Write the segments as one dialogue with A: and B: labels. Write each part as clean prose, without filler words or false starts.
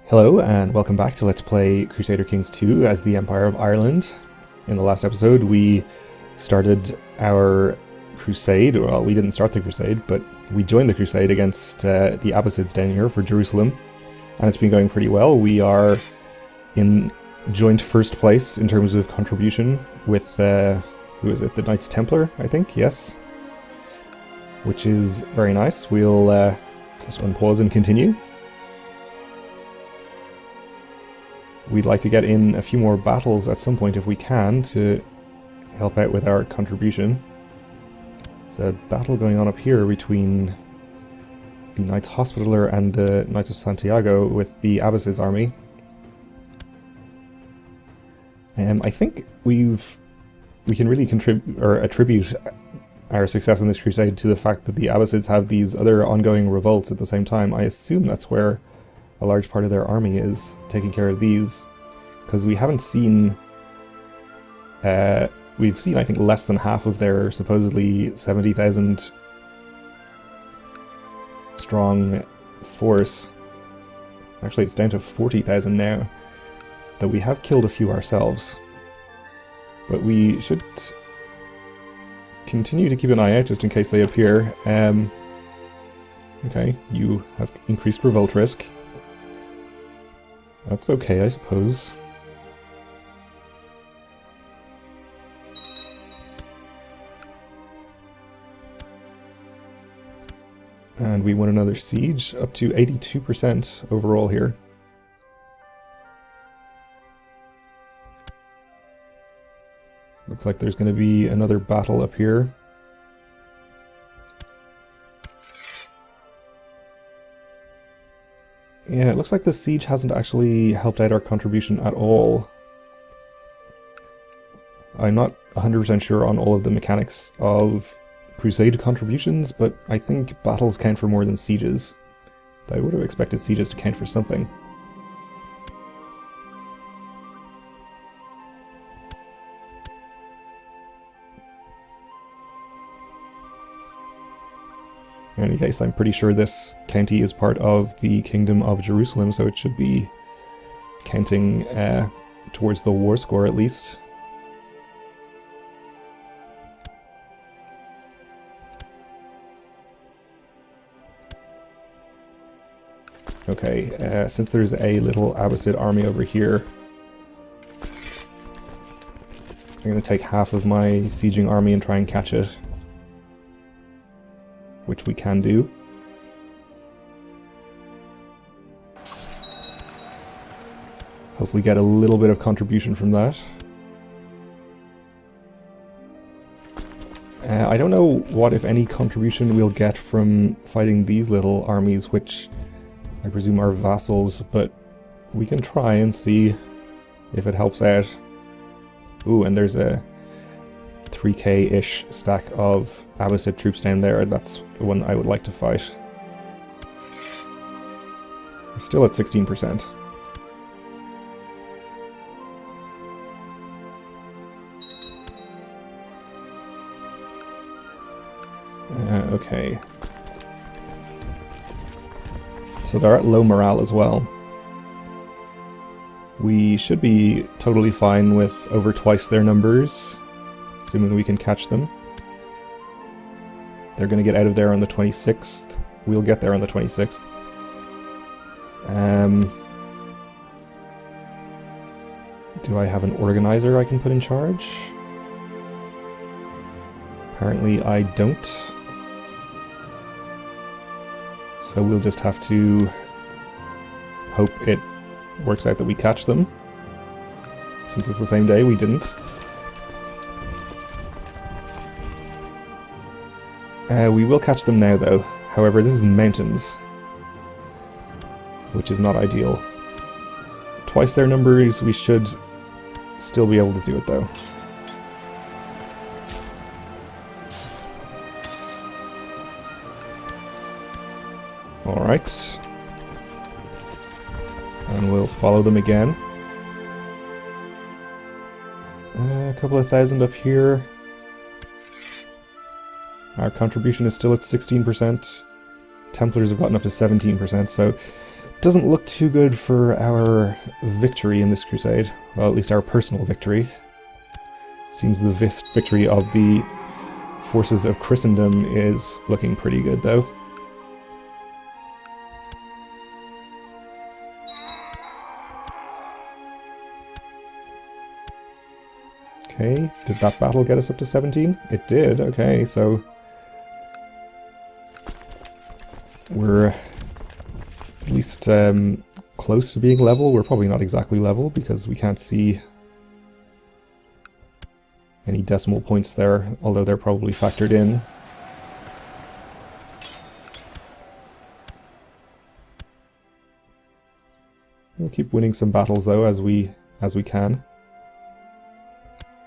A: Hello and welcome back to Let's Play Crusader Kings 2 as the Empire of Ireland. In the last episode we started our crusade. Well, we didn't start the crusade, but we joined the crusade against the Abbasids down here for Jerusalem, and it's been going pretty well. We are in joint first place in terms of contribution with, who is it, the Knights Templar, I think, yes. Which is very nice. We'll just unpause and continue. We'd like to get in a few more battles at some point if we can to help out with our contribution. There's a battle going on up here between the Knights Hospitaller and the Knights of Santiago with the Abbasids army. I think we can really attribute our success in this crusade to the fact that the Abbasids have these other ongoing revolts at the same time. I assume that's where a large part of their army is taking care of these, because we haven't seen, we've seen I think less than half of their supposedly 70,000 strong force. Actually it's down to 40,000 now, though we have killed a few ourselves. But we should continue to keep an eye out just in case they appear. Okay, you have increased revolt risk. That's okay, I suppose. And we won another siege, up to 82% overall here. Looks like there's going to be another battle up here. Yeah, it looks like the siege hasn't actually helped out our contribution at all. I'm not 100% sure on all of the mechanics of Crusade contributions, but I think battles count for more than sieges. I would have expected sieges to count for something. In any case, I'm pretty sure this county is part of the Kingdom of Jerusalem, so it should be counting towards the war score at least. Okay, since there's a little Abbasid army over here, I'm going to take half of my sieging army and try and catch it. Which we can do. Hopefully get a little bit of contribution from that. I don't know what, if any, contribution we'll get from fighting these little armies, which I presume are vassals, but we can try and see if it helps out. Ooh, and there's a 3k-ish stack of Abbasid troops down there. That's the one I would like to fight. We're still at 16%. Okay. So they're at low morale as well. We should be totally fine with over twice their numbers, assuming we can catch them. They're going to get out of there on the 26th. We'll get there on the 26th. Do I have an organizer I can put in charge? Apparently I don't. So we'll just have to hope it works out that we catch them. Since it's the same day, we didn't. We will catch them now, though. However, this is mountains, which is not ideal. Twice their numbers, we should still be able to do it, though. Alright. And we'll follow them again. A couple of thousand up here. Our contribution is still at 16%. Templars have gotten up to 17%, so doesn't look too good for our victory in this crusade. Well, at least our personal victory. Seems the victory of the forces of Christendom is looking pretty good, though. Okay, did that battle get us up to 17? It did, okay, so we're at least close to being level. We're probably not exactly level because we can't see any decimal points there, although they're probably factored in. We'll keep winning some battles though as we can.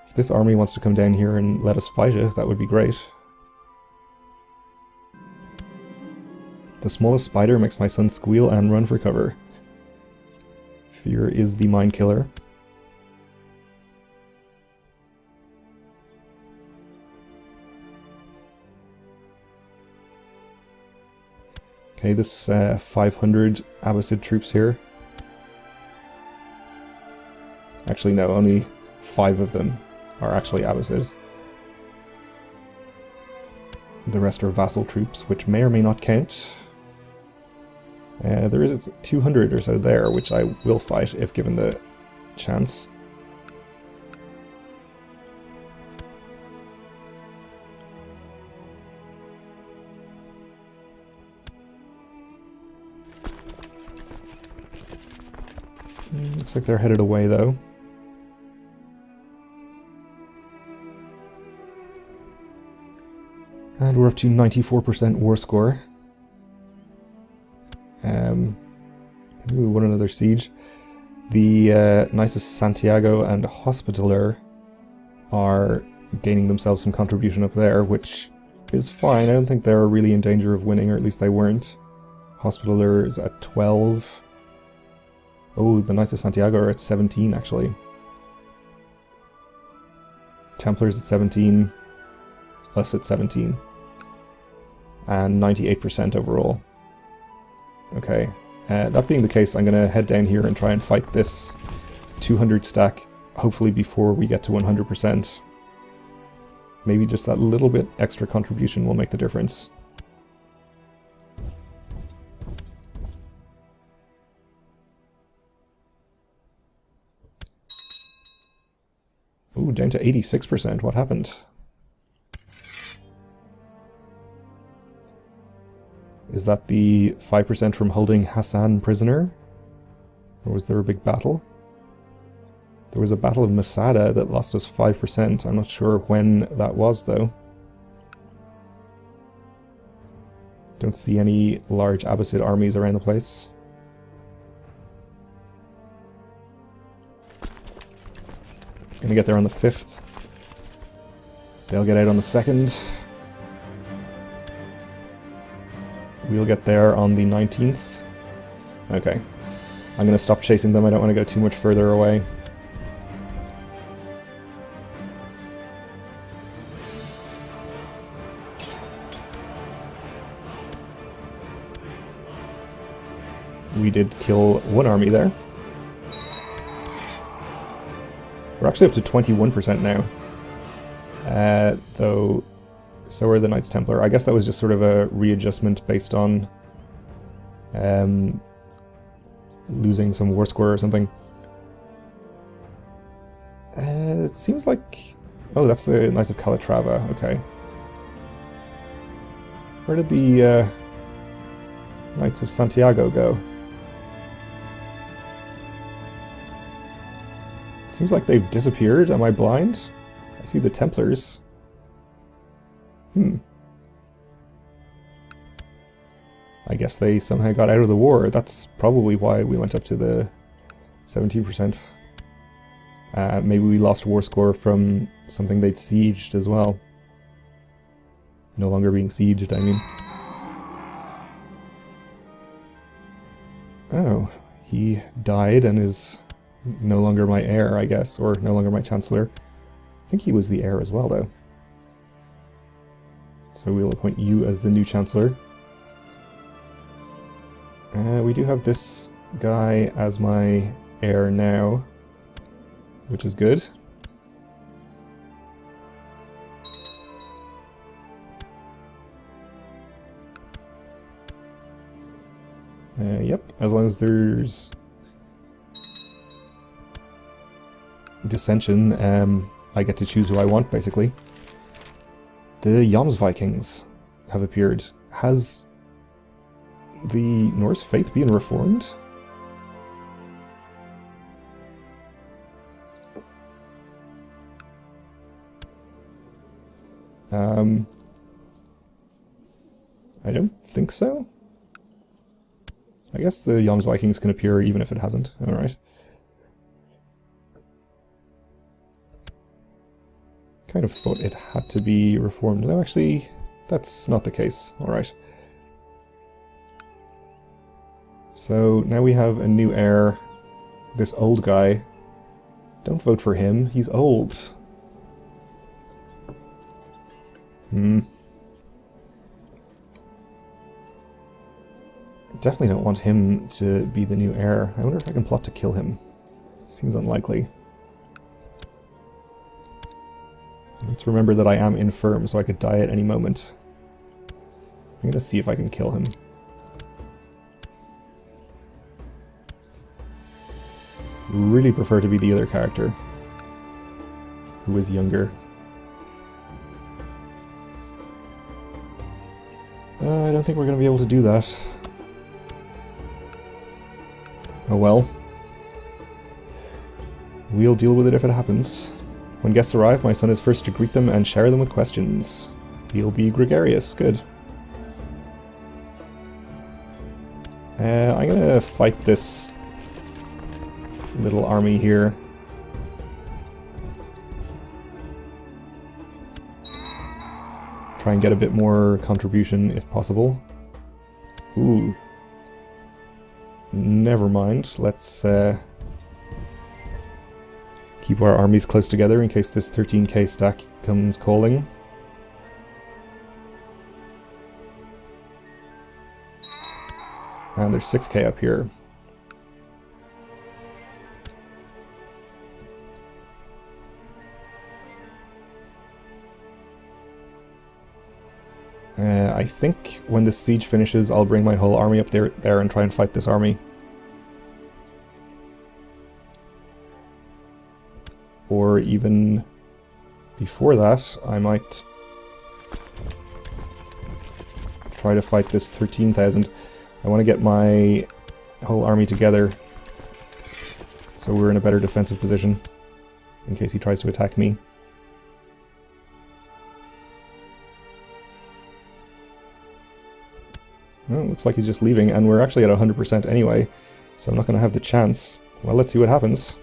A: If this army wants to come down here and let us fight it, that would be great. The smallest spider makes my son squeal and run for cover. Fear is the mind killer. Okay, this 500 Abbasid troops here. Actually, no, only 5 of them are actually Abbasids. The rest are vassal troops, which may or may not count. There is 200 or so there, which I will fight if given the chance. Looks like they're headed away, though. And we're up to 94% war score. We won another siege. The Knights of Santiago and Hospitaller are gaining themselves some contribution up there, which is fine. I don't think they're really in danger of winning, or at least they weren't. Hospitaller is at 12. Oh, the Knights of Santiago are at 17, actually. Templars at 17. Us at 17. And 98% overall. Okay. That being the case, I'm going to head down here and try and fight this 200 stack, hopefully before we get to 100%. Maybe just that little bit extra contribution will make the difference. Ooh, down to 86%. What happened? Is that the 5% from holding Hassan prisoner? Or was there a big battle? There was a battle of Masada that lost us 5%. I'm not sure when that was, though. Don't see any large Abbasid armies around the place. Gonna get there on the 5th. They'll get out on the 2nd. We'll get there on the 19th. Okay. I'm gonna stop chasing them. I don't want to go too much further away. We did kill one army there. We're actually up to 21% now. Though, so are the Knights Templar. I guess that was just sort of a readjustment based on losing some war score or something. It seems like... Oh, that's the Knights of Calatrava. Okay. Where did the Knights of Santiago go? Seems like they've disappeared. Am I blind? I see the Templars. I guess they somehow got out of the war. That's probably why we went up to the 17%. Maybe we lost war score from something they'd sieged as well. No longer being sieged, I mean. Oh, he died and is no longer my heir, I guess, or no longer my chancellor. I think he was the heir as well, though. So we'll appoint you as the new chancellor. We do have this guy as my heir now, which is good. Yep, as long as there's dissension, I get to choose who I want, basically. The Jomsvikings have appeared. Has the Norse faith been reformed? I don't think so. I guess the Jomsvikings can appear even if it hasn't. Alright. Kind of thought it had to be reformed. No, actually, that's not the case. Alright. So now we have a new heir. This old guy. Don't vote for him. He's old. Definitely don't want him to be the new heir. I wonder if I can plot to kill him. Seems unlikely. Let's remember that I am infirm, so I could die at any moment. I'm gonna see if I can kill him. Really prefer to be the other character, who is younger. I don't think we're gonna be able to do that. Oh well. We'll deal with it if it happens. When guests arrive, my son is first to greet them and shower them with questions. He'll be gregarious. Good. I'm gonna fight this little army here. Try and get a bit more contribution if possible. Ooh. Never mind. Let's keep our armies close together in case this 13k stack comes calling. And there's 6k up here. I think when this siege finishes, I'll bring my whole army up there and try and fight this army. Or even before that, I might try to fight this 13,000. I want to get my whole army together so we're in a better defensive position in case he tries to attack me. Well, looks like he's just leaving, and we're actually at 100% anyway, so I'm not going to have the chance. Well, let's see what happens.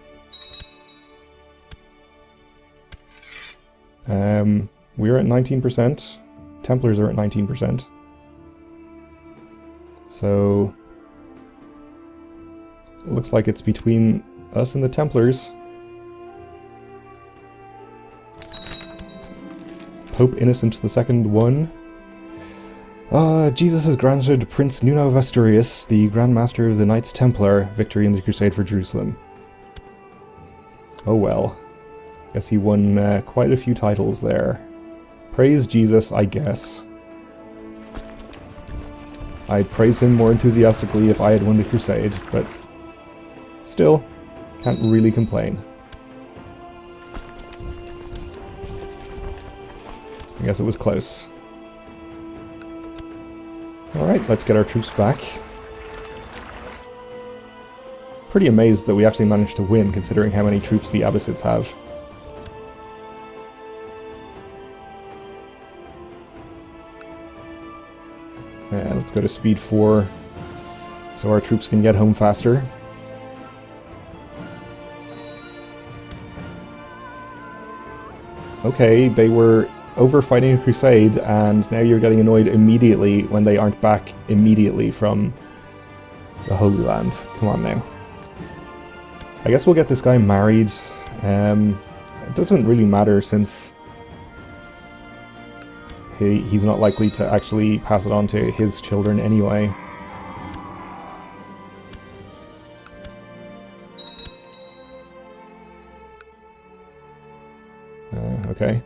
A: We're at 19%. Templars are at 19%. So it looks like it's between us and the Templars. Pope Innocent II won. Jesus has granted Prince Nuno of Asturias, the Grand Master of the Knights Templar, victory in the Crusade for Jerusalem. Oh well. Guess he won quite a few titles there. Praise Jesus, I guess. I'd praise him more enthusiastically if I had won the Crusade, but still, can't really complain. I guess it was close. Alright, let's get our troops back. Pretty amazed that we actually managed to win, considering how many troops the Abbasids have. And let's go to speed 4, so our troops can get home faster. Okay, they were over fighting a crusade, and now you're getting annoyed immediately when they aren't back immediately from the Holy Land. Come on now. I guess we'll get this guy married. It doesn't really matter since he's not likely to actually pass it on to his children anyway. Okay.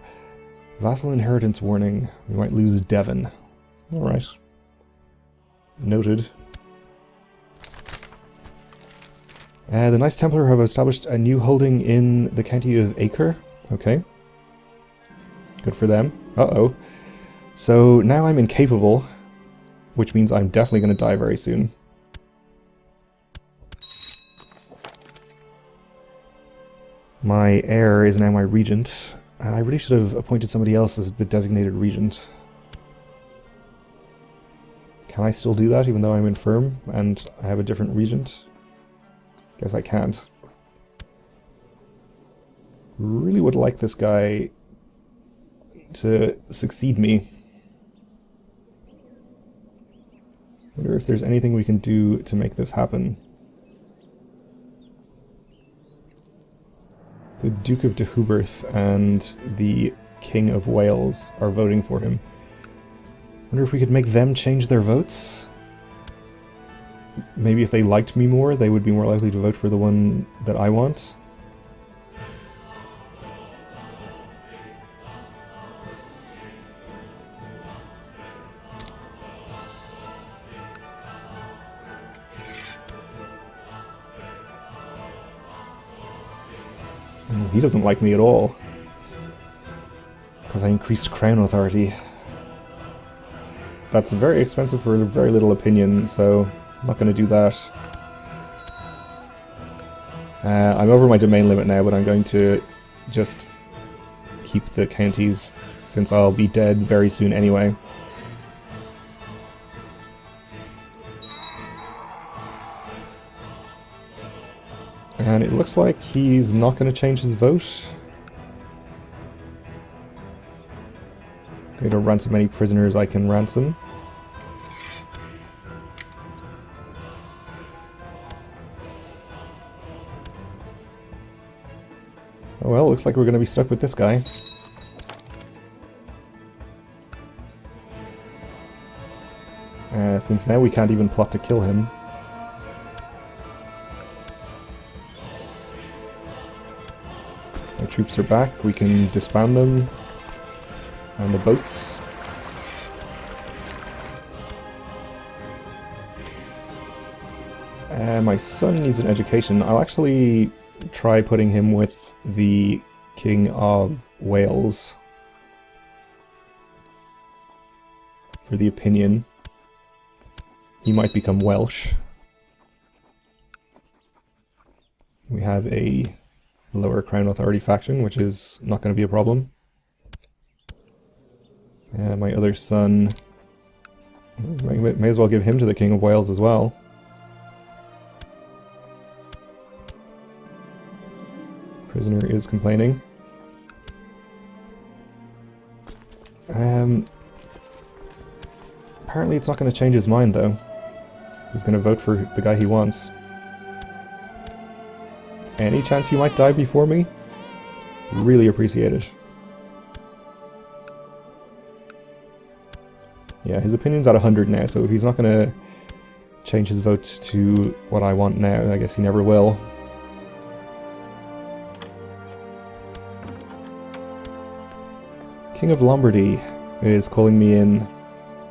A: Vassal inheritance warning. We might lose Devon. Alright. Noted. The Knights Templar have established a new holding in the county of Acre. Okay. Good for them. Uh-oh. So now I'm incapable, which means I'm definitely going to die very soon. My heir is now my regent. I really should have appointed somebody else as the designated regent. Can I still do that even though I'm infirm and I have a different regent? Guess I can't. Really would like this guy to succeed me. Wonder if there's anything we can do to make this happen. The Duke of de Hubert and the King of Wales are voting for him. Wonder if we could make them change their votes? Maybe if they liked me more, they would be more likely to vote for the one that I want. He doesn't like me at all. Because I increased crown authority. That's very expensive for very little opinion, so I'm not going to do that. I'm over my domain limit now, but I'm going to just keep the counties, since I'll be dead very soon anyway. And it looks like he's not going to change his vote. Going to ransom any prisoners I can ransom. Oh well, looks like we're going to be stuck with this guy. Since now we can't even plot to kill him. Our troops are back, we can disband them. And the boats. My son needs an education. I'll actually try putting him with the King of Wales for the opinion. He might become Welsh. We have a lower crown authority faction, which is not going to be a problem. My other son, may as well give him to the King of Wales as well. Prisoner is complaining. Apparently it's not going to change his mind though. He's going to vote for the guy he wants. Any chance you might die before me? Really appreciate it. Yeah, his opinion's at 100 now, so if he's not going to change his vote to what I want now, I guess he never will. King of Lombardy is calling me in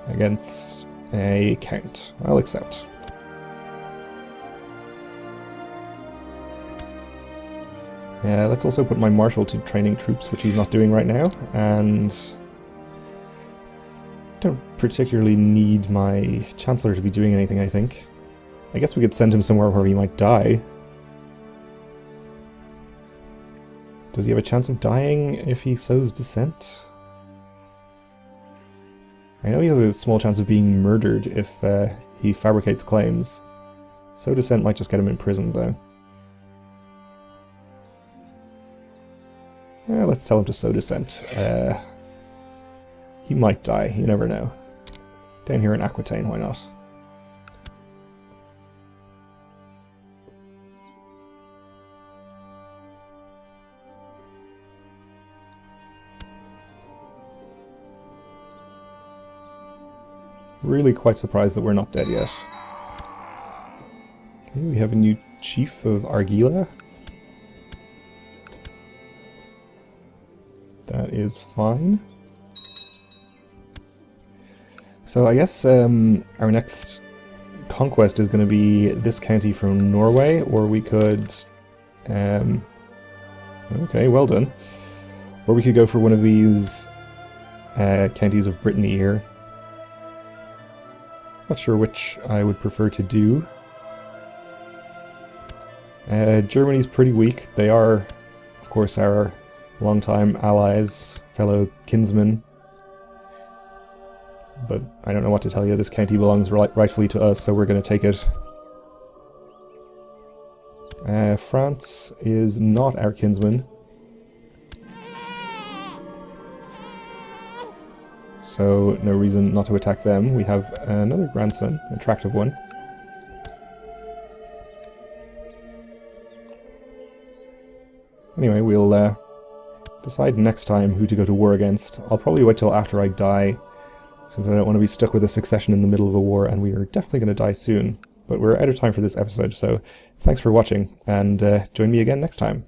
A: against a count. I'll accept. Let's also put my marshal to training troops, which he's not doing right now, and don't particularly need my Chancellor to be doing anything, I think. I guess we could send him somewhere where he might die. Does he have a chance of dying if he sows dissent? I know he has a small chance of being murdered if he fabricates claims. Sow dissent might just get him imprisoned, though. Let's tell him to sow dissent. He might die, you never know. Down here in Aquitaine, why not? Really quite surprised that we're not dead yet. Okay, we have a new chief of Argila. is fine. So I guess our next conquest is going to be this county from Norway, or we could... okay, well done. Or we could go for one of these counties of Brittany here. Not sure which I would prefer to do. Germany's pretty weak. They are, of course, our longtime allies, fellow kinsmen. But I don't know what to tell you. This county belongs rightfully to us, so we're going to take it. France is not our kinsman. So no reason not to attack them. We have another grandson, an attractive one. Anyway, we'll decide next time who to go to war against. I'll probably wait till after I die, since I don't want to be stuck with a succession in the middle of a war, and we are definitely going to die soon. But we're out of time for this episode, so thanks for watching, and join me again next time.